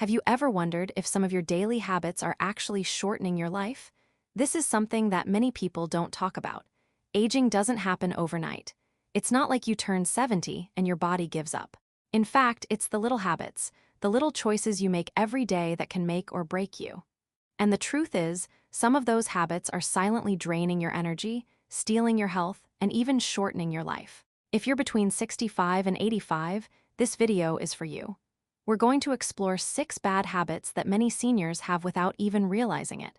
Have you ever wondered if some of your daily habits are actually shortening your life? This is something that many people don't talk about. Aging doesn't happen overnight. It's not like you turn 70 and your body gives up. In fact, it's the little habits, the little choices you make every day that can make or break you. And the truth is, some of those habits are silently draining your energy, stealing your health, and even shortening your life. If you're between 65 and 85, this video is for you. We're going to explore 6 bad habits that many seniors have without even realizing it.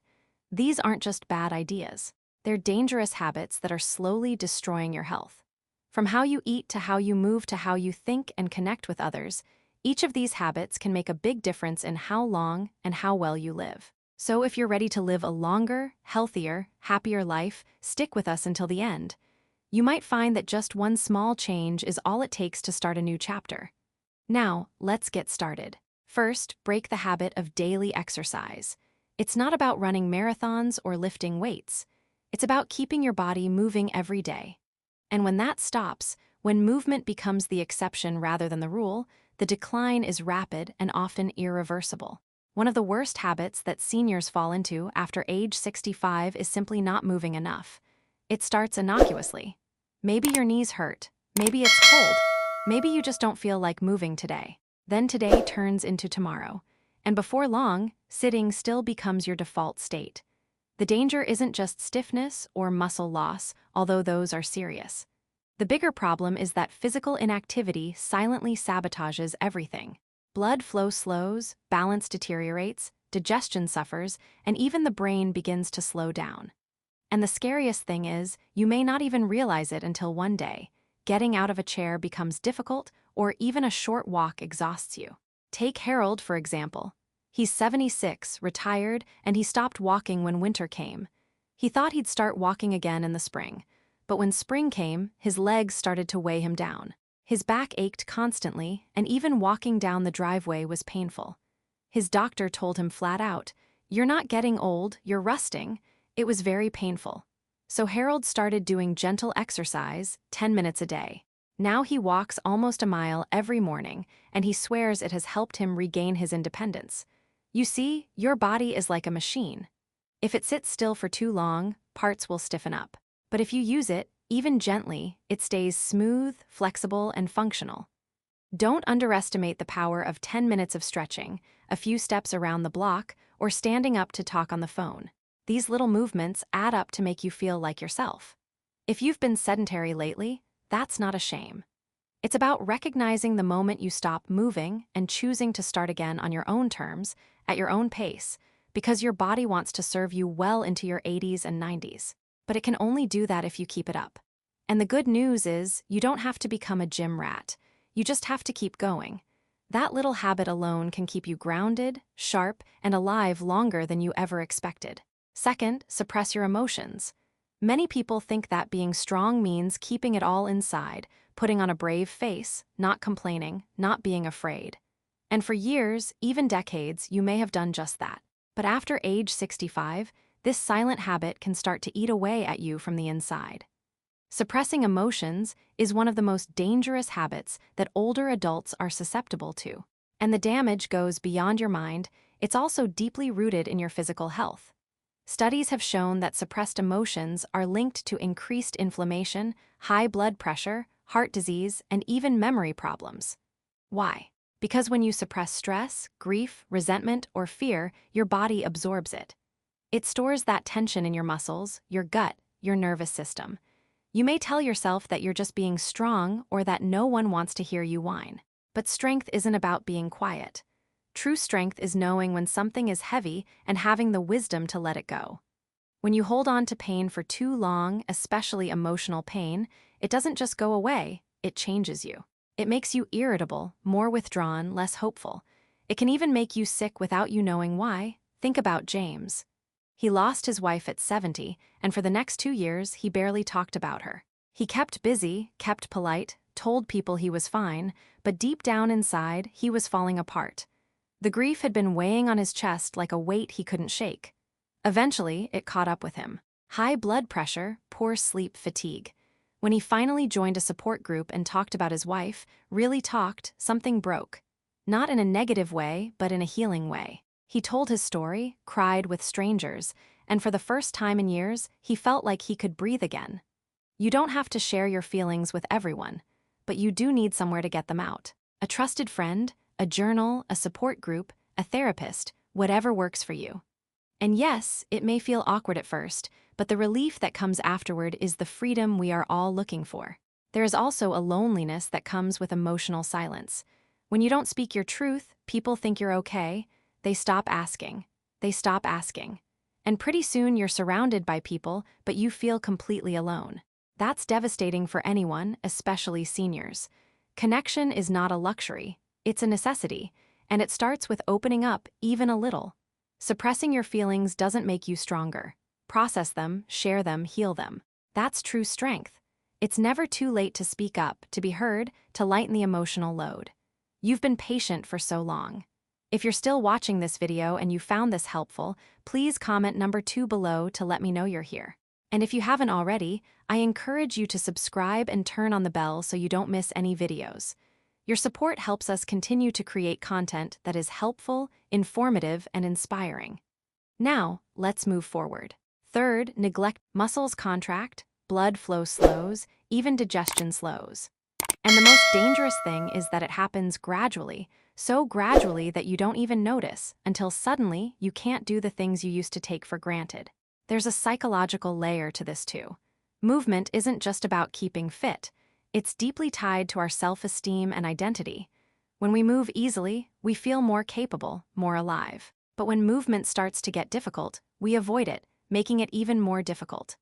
These aren't just bad ideas. They're dangerous habits that are slowly destroying your health. From how you eat to how you move to how you think and connect with others, each of these habits can make a big difference in how long and how well you live. So if you're ready to live a longer, healthier, happier life, stick with us until the end. You might find that just one small change is all it takes to start a new chapter. Now, let's get started. First, break the habit of daily exercise. It's not about running marathons or lifting weights. It's about keeping your body moving every day. And when that stops, when movement becomes the exception rather than the rule, the decline is rapid and often irreversible. One of the worst habits that seniors fall into after age 65 is simply not moving enough. It starts innocuously. Maybe your knees hurt. Maybe it's cold. Maybe you just don't feel like moving today. Then today turns into tomorrow. And before long, sitting still becomes your default state. The danger isn't just stiffness or muscle loss, although those are serious. The bigger problem is that physical inactivity silently sabotages everything. Blood flow slows, balance deteriorates, digestion suffers, and even the brain begins to slow down. And the scariest thing is, you may not even realize it until one day. Getting out of a chair becomes difficult, or even a short walk exhausts you. Take Harold, for example. He's 76, retired, and he stopped walking when winter came. He thought he'd start walking again in the spring. But when spring came, his legs started to weigh him down. His back ached constantly, and even walking down the driveway was painful. His doctor told him flat out, "You're not getting old, you're rusting." It was very painful. So Harold started doing gentle exercise, 10 minutes a day. Now he walks almost a mile every morning, and he swears it has helped him regain his independence. You see, your body is like a machine. If it sits still for too long, parts will stiffen up. But if you use it, even gently, it stays smooth, flexible, and functional. Don't underestimate the power of 10 minutes of stretching, a few steps around the block, or standing up to talk on the phone. These little movements add up to make you feel like yourself. If you've been sedentary lately, that's not a shame. It's about recognizing the moment you stop moving and choosing to start again on your own terms, at your own pace, because your body wants to serve you well into your 80s and 90s. But it can only do that if you keep it up. And the good news is, you don't have to become a gym rat. You just have to keep going. That little habit alone can keep you grounded, sharp, and alive longer than you ever expected. Second, suppress your emotions. Many people think that being strong means keeping it all inside, putting on a brave face, not complaining, not being afraid. And for years, even decades, you may have done just that. But after age 65, this silent habit can start to eat away at you from the inside. Suppressing emotions is one of the most dangerous habits that older adults are susceptible to. And the damage goes beyond your mind, it's also deeply rooted in your physical health. Studies have shown that suppressed emotions are linked to increased inflammation, high blood pressure, heart disease, and even memory problems. Why? Because when you suppress stress, grief, resentment, or fear, your body absorbs it. It stores that tension in your muscles, your gut, your nervous system. You may tell yourself that you're just being strong or that no one wants to hear you whine. But strength isn't about being quiet. True strength is knowing when something is heavy and having the wisdom to let it go. When you hold on to pain for too long, especially emotional pain, it doesn't just go away, it changes you. It makes you irritable, more withdrawn, less hopeful. It can even make you sick without you knowing why. Think about James. He lost his wife at 70, and for the next 2 years, he barely talked about her. He kept busy, kept polite, told people he was fine, but deep down inside, he was falling apart. The grief had been weighing on his chest like a weight he couldn't shake. Eventually, it caught up with him. High blood pressure, poor sleep, fatigue. When he finally joined a support group and talked about his wife, really talked, something broke. Not in a negative way, but in a healing way. He told his story, cried with strangers, and for the first time in years, he felt like he could breathe again. You don't have to share your feelings with everyone, but you do need somewhere to get them out. A trusted friend, a journal, a support group, a therapist, whatever works for you. And yes, it may feel awkward at first, but the relief that comes afterward is the freedom we are all looking for. There is also a loneliness that comes with emotional silence. When you don't speak your truth, people think you're okay. They stop asking. They stop asking. And pretty soon you're surrounded by people, but you feel completely alone. That's devastating for anyone, especially seniors. Connection is not a luxury, it's a necessity, and it starts with opening up even a little. Suppressing your feelings doesn't make you stronger. Process them, share them, heal them. That's true strength. It's never too late to speak up, to be heard, to lighten the emotional load. You've been patient for so long. If you're still watching this video and you found this helpful, please comment number 2 below to let me know you're here. And if you haven't already, I encourage you to subscribe and turn on the bell so you don't miss any videos. Your support helps us continue to create content that is helpful, informative, and inspiring. Now, let's move forward. Third, neglect. Muscles contract, blood flow slows, even digestion slows. And the most dangerous thing is that it happens gradually, so gradually that you don't even notice, until suddenly you can't do the things you used to take for granted. There's a psychological layer to this too. Movement isn't just about keeping fit. It's deeply tied to our self-esteem and identity. When we move easily, we feel more capable, more alive. But when movement starts to get difficult, we avoid it, making it even more difficult.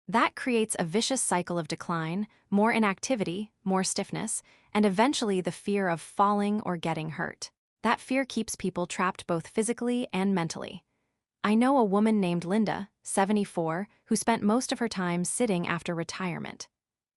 That creates a vicious cycle of decline, more inactivity, more stiffness, and eventually the fear of falling or getting hurt. That fear keeps people trapped both physically and mentally. I know a woman named Linda, 74, who spent most of her time sitting after retirement.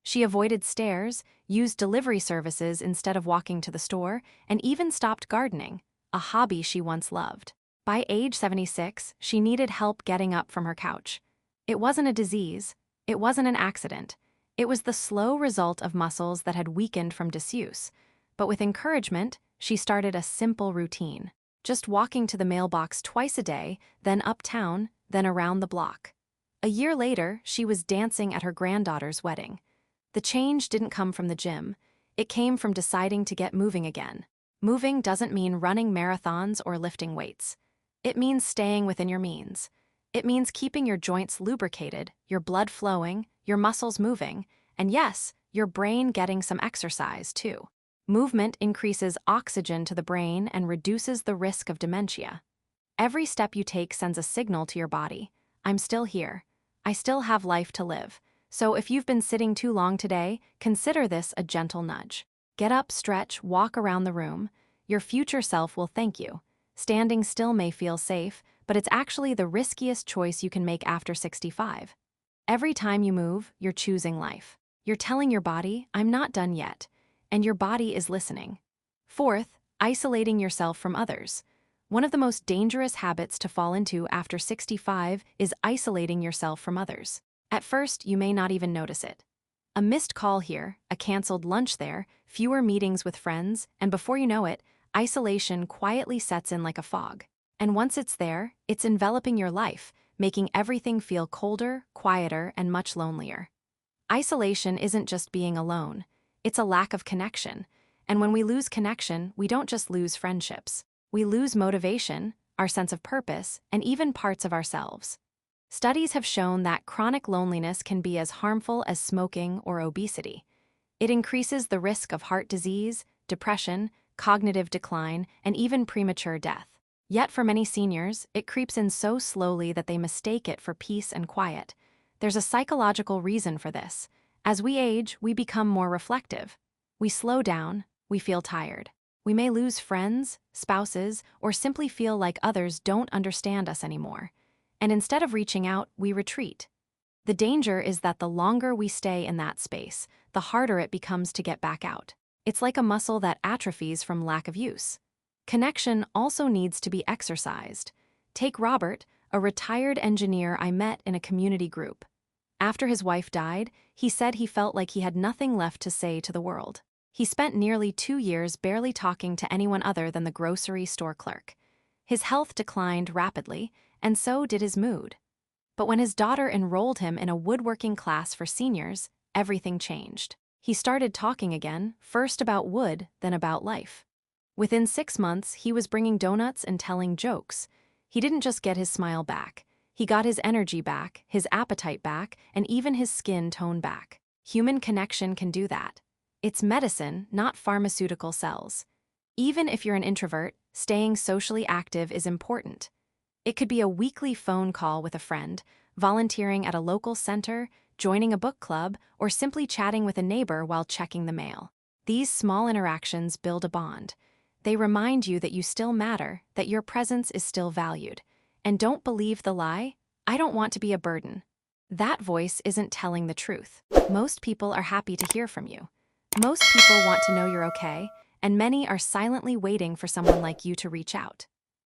She avoided stairs, used delivery services instead of walking to the store, and even stopped gardening, a hobby she once loved. By age 76, she needed help getting up from her couch. It wasn't a disease. It wasn't an accident. It was the slow result of muscles that had weakened from disuse. But with encouragement, she started a simple routine. Just walking to the mailbox twice a day, then uptown, then around the block. A year later, she was dancing at her granddaughter's wedding. The change didn't come from the gym. It came from deciding to get moving again. Moving doesn't mean running marathons or lifting weights. It means staying within your means. It means keeping your joints lubricated, your blood flowing, your muscles moving, and yes, your brain getting some exercise too. Movement increases oxygen to the brain and reduces the risk of dementia. Every step you take sends a signal to your body. I'm still here. I still have life to live. So if you've been sitting too long today, consider this a gentle nudge. Get up, stretch, walk around the room. Your future self will thank you. Standing still may feel safe, but it's actually the riskiest choice you can make after 65. Every time you move, you're choosing life. You're telling your body, I'm not done yet, and your body is listening. Fourth, isolating yourself from others. One of the most dangerous habits to fall into after 65 is isolating yourself from others. At first, you may not even notice it. A missed call here, a canceled lunch there, fewer meetings with friends, and before you know it, isolation quietly sets in like a fog. And once it's there, it's enveloping your life, making everything feel colder, quieter, and much lonelier. Isolation isn't just being alone. It's a lack of connection. And when we lose connection, we don't just lose friendships. We lose motivation, our sense of purpose, and even parts of ourselves. Studies have shown that chronic loneliness can be as harmful as smoking or obesity. It increases the risk of heart disease, depression, cognitive decline, and even premature death. Yet for many seniors, it creeps in so slowly that they mistake it for peace and quiet. There's a psychological reason for this. As we age, we become more reflective. We slow down, we feel tired. We may lose friends, spouses, or simply feel like others don't understand us anymore. And instead of reaching out, we retreat. The danger is that the longer we stay in that space, the harder it becomes to get back out. It's like a muscle that atrophies from lack of use. Connection also needs to be exercised. Take Robert, a retired engineer I met in a community group. After his wife died, he said he felt like he had nothing left to say to the world. He spent nearly 2 years barely talking to anyone other than the grocery store clerk. His health declined rapidly, and so did his mood. But when his daughter enrolled him in a woodworking class for seniors, everything changed. He started talking again, first about wood, then about life. Within 6 months, he was bringing donuts and telling jokes. He didn't just get his smile back. He got his energy back, his appetite back, and even his skin tone back. Human connection can do that. It's medicine, not pharmaceutical cells. Even if you're an introvert, staying socially active is important. It could be a weekly phone call with a friend, volunteering at a local center, joining a book club, or simply chatting with a neighbor while checking the mail. These small interactions build a bond. They remind you that you still matter, that your presence is still valued. And don't believe the lie, "I don't want to be a burden." That voice isn't telling the truth. Most people are happy to hear from you. Most people want to know you're okay, and many are silently waiting for someone like you to reach out.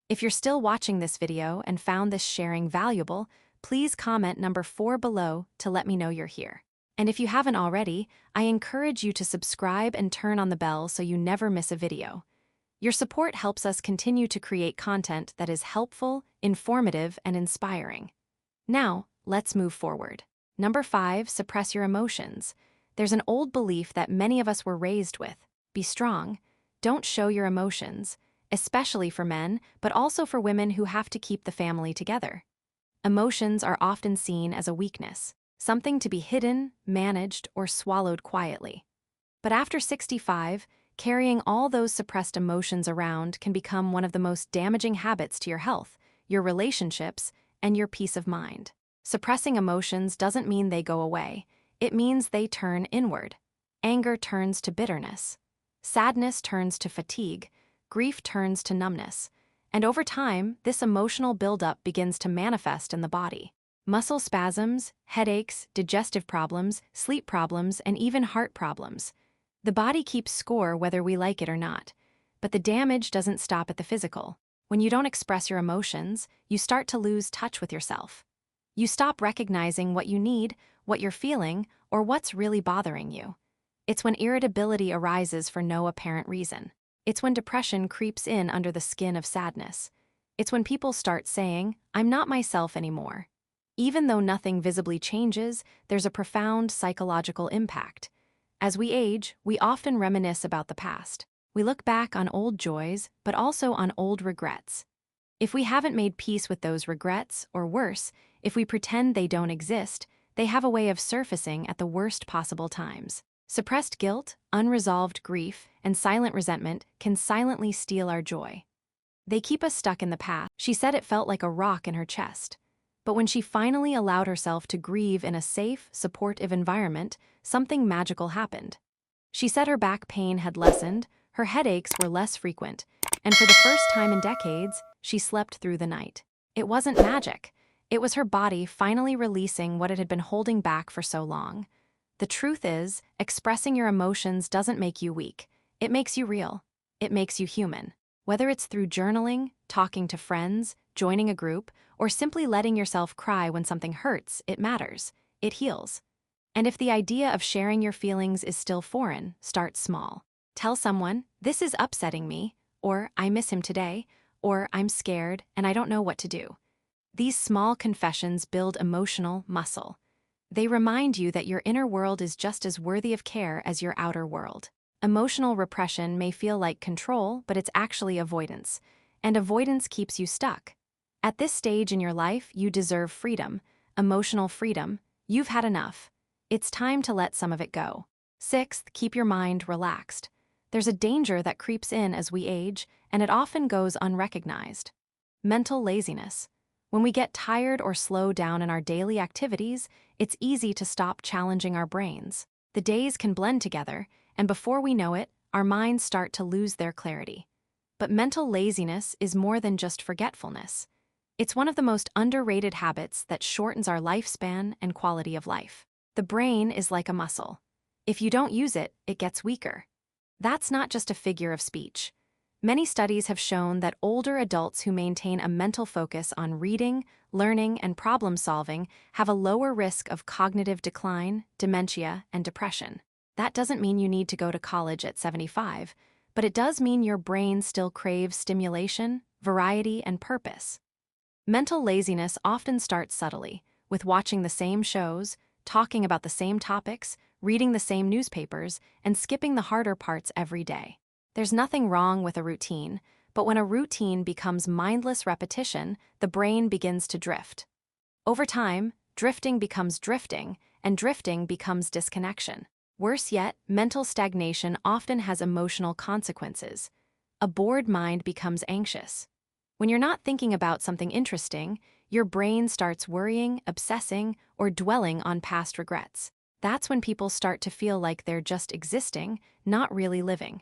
If you're still watching this video and found this sharing valuable, please comment number 4 below to let me know you're here. And if you haven't already, I encourage you to subscribe and turn on the bell so you never miss a video. Your support helps us continue to create content that is helpful, informative, and inspiring. Now, let's move forward. Number 5, suppress your emotions. There's an old belief that many of us were raised with. Be strong. Don't show your emotions, especially for men, but also for women who have to keep the family together. Emotions are often seen as a weakness, something to be hidden, managed, or swallowed quietly. But after 65, carrying all those suppressed emotions around can become one of the most damaging habits to your health, your relationships, and your peace of mind. Suppressing emotions doesn't mean they go away. It means they turn inward. Anger turns to bitterness. Sadness turns to fatigue. Grief turns to numbness. And over time, this emotional buildup begins to manifest in the body. Muscle spasms, headaches, digestive problems, sleep problems, and even heart problems. The body keeps score whether we like it or not. But the damage doesn't stop at the physical. When you don't express your emotions, you start to lose touch with yourself. You stop recognizing what you need, what you're feeling, or what's really bothering you. It's when irritability arises for no apparent reason. It's when depression creeps in under the skin of sadness. It's when people start saying, "I'm not myself anymore." Even though nothing visibly changes, there's a profound psychological impact. As we age, we often reminisce about the past. We look back on old joys, but also on old regrets. If we haven't made peace with those regrets, or worse, if we pretend they don't exist, they have a way of surfacing at the worst possible times. Suppressed guilt, unresolved grief, and silent resentment can silently steal our joy. They keep us stuck in the past. She said it felt like a rock in her chest. But when she finally allowed herself to grieve in a safe, supportive environment, something magical happened. She said her back pain had lessened, her headaches were less frequent, and for the first time in decades, she slept through the night. It wasn't magic. It was her body finally releasing what it had been holding back for so long. The truth is, expressing your emotions doesn't make you weak. It makes you real. It makes you human. Whether it's through journaling, talking to friends, joining a group, or simply letting yourself cry when something hurts, it matters. It heals. And if the idea of sharing your feelings is still foreign, start small. Tell someone, "This is upsetting me," or "I miss him today," or "I'm scared and I don't know what to do." These small confessions build emotional muscle. They remind you that your inner world is just as worthy of care as your outer world. Emotional repression may feel like control, but it's actually avoidance. And avoidance keeps you stuck. At this stage in your life, you deserve freedom, emotional freedom. You've had enough. It's time to let some of it go. 6th, keep your mind relaxed. There's a danger that creeps in as we age, and it often goes unrecognized. Mental laziness. When we get tired or slow down in our daily activities, it's easy to stop challenging our brains. The days can blend together, and before we know it, our minds start to lose their clarity. But mental laziness is more than just forgetfulness. It's one of the most underrated habits that shortens our lifespan and quality of life. The brain is like a muscle. If you don't use it, it gets weaker. That's not just a figure of speech. Many studies have shown that older adults who maintain a mental focus on reading, learning, and problem solving have a lower risk of cognitive decline, dementia, and depression. That doesn't mean you need to go to college at 75, but it does mean your brain still craves stimulation, variety, and purpose. Mental laziness often starts subtly, with watching the same shows, talking about the same topics, reading the same newspapers, and skipping the harder parts every day. There's nothing wrong with a routine, but when a routine becomes mindless repetition, the brain begins to drift. Over time, drifting becomes drifting, and drifting becomes disconnection. Worse yet, mental stagnation often has emotional consequences. A bored mind becomes anxious. When you're not thinking about something interesting, your brain starts worrying, obsessing, or dwelling on past regrets. That's when people start to feel like they're just existing, not really living.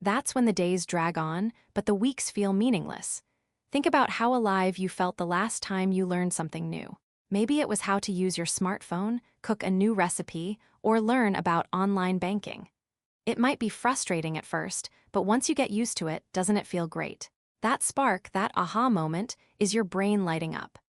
That's when the days drag on, but the weeks feel meaningless. Think about how alive you felt the last time you learned something new. Maybe it was how to use your smartphone, cook a new recipe, or learn about online banking. It might be frustrating at first, but once you get used to it, doesn't it feel great? That spark, that aha moment, is your brain lighting up.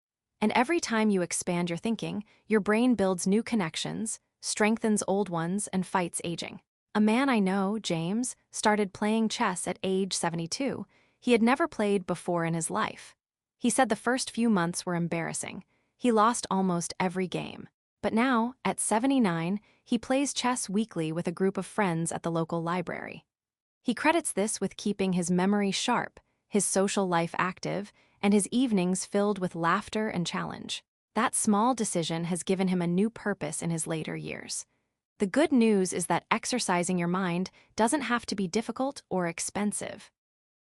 And every time you expand your thinking, your brain builds new connections, strengthens old ones, and fights aging. A man I know, James, started playing chess at age 72. He had never played before in his life. He said the first few months were embarrassing. He lost almost every game. But now, at 79, he plays chess weekly with a group of friends at the local library. He credits this with keeping his memory sharp, his social life active, and his evenings filled with laughter and challenge. That small decision has given him a new purpose in his later years. The good news is that exercising your mind doesn't have to be difficult or expensive.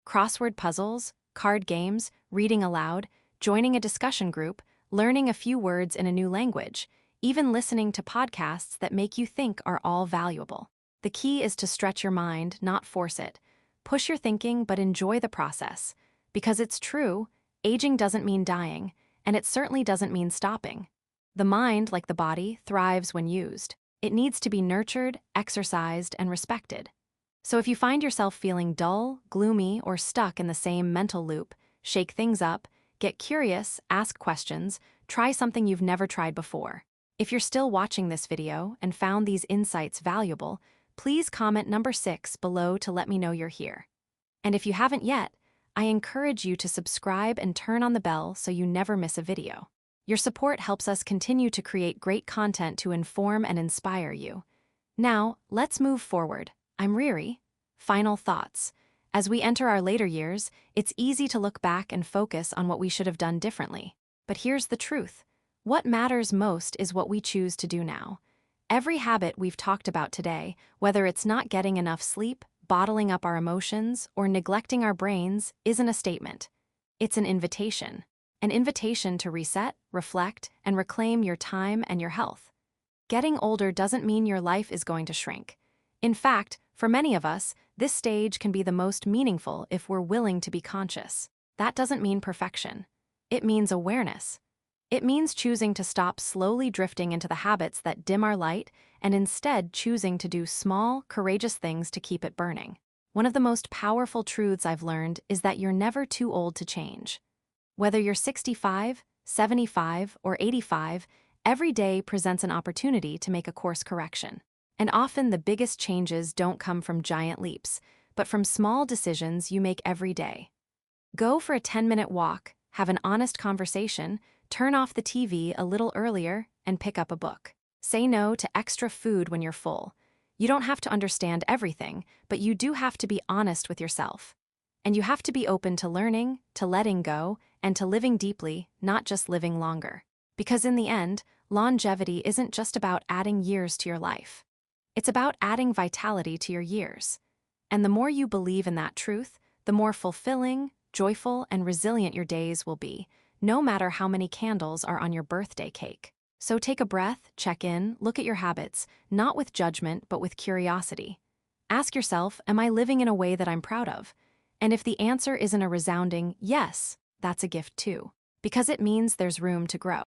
Crossword puzzles, card games, reading aloud, joining a discussion group, learning a few words in a new language, even listening to podcasts that make you think are all valuable. The key is to stretch your mind, not force it. Push your thinking, but enjoy the process. Because it's true, aging doesn't mean dying, and it certainly doesn't mean stopping. The mind, like the body, thrives when used. It needs to be nurtured, exercised, and respected. So if you find yourself feeling dull, gloomy, or stuck in the same mental loop, shake things up, get curious, ask questions, try something you've never tried before. If you're still watching this video and found these insights valuable, please comment number 6 below to let me know you're here. And if you haven't yet, I encourage you to subscribe and turn on the bell so you never miss a video. Your support helps us continue to create great content to inform and inspire you. Now, let's move forward. I'm Riri. Final thoughts. As we enter our later years, it's easy to look back and focus on what we should have done differently. But here's the truth. What matters most is what we choose to do now. Every habit we've talked about today, whether it's not getting enough sleep, bottling up our emotions, or neglecting our brains, isn't a statement. It's an invitation. An invitation to reset, reflect, and reclaim your time and your health. Getting older doesn't mean your life is going to shrink. In fact, for many of us, this stage can be the most meaningful if we're willing to be conscious. That doesn't mean perfection. It means awareness. It means choosing to stop slowly drifting into the habits that dim our light and instead choosing to do small, courageous things to keep it burning. One of the most powerful truths I've learned is that you're never too old to change. Whether you're 65, 75, or 85, every day presents an opportunity to make a course correction. And often the biggest changes don't come from giant leaps, but from small decisions you make every day. Go for a 10-minute walk, have an honest conversation, turn off the TV a little earlier, and pick up a book. Say no to extra food when you're full. You don't have to understand everything, but you do have to be honest with yourself. And you have to be open to learning, to letting go, and to living deeply, not just living longer. Because in the end, longevity isn't just about adding years to your life. It's about adding vitality to your years. And the more you believe in that truth, the more fulfilling, joyful, and resilient your days will be, no matter how many candles are on your birthday cake. So take a breath, check in, look at your habits, not with judgment, but with curiosity. Ask yourself, am I living in a way that I'm proud of? And if the answer isn't a resounding yes, that's a gift too, because it means there's room to grow.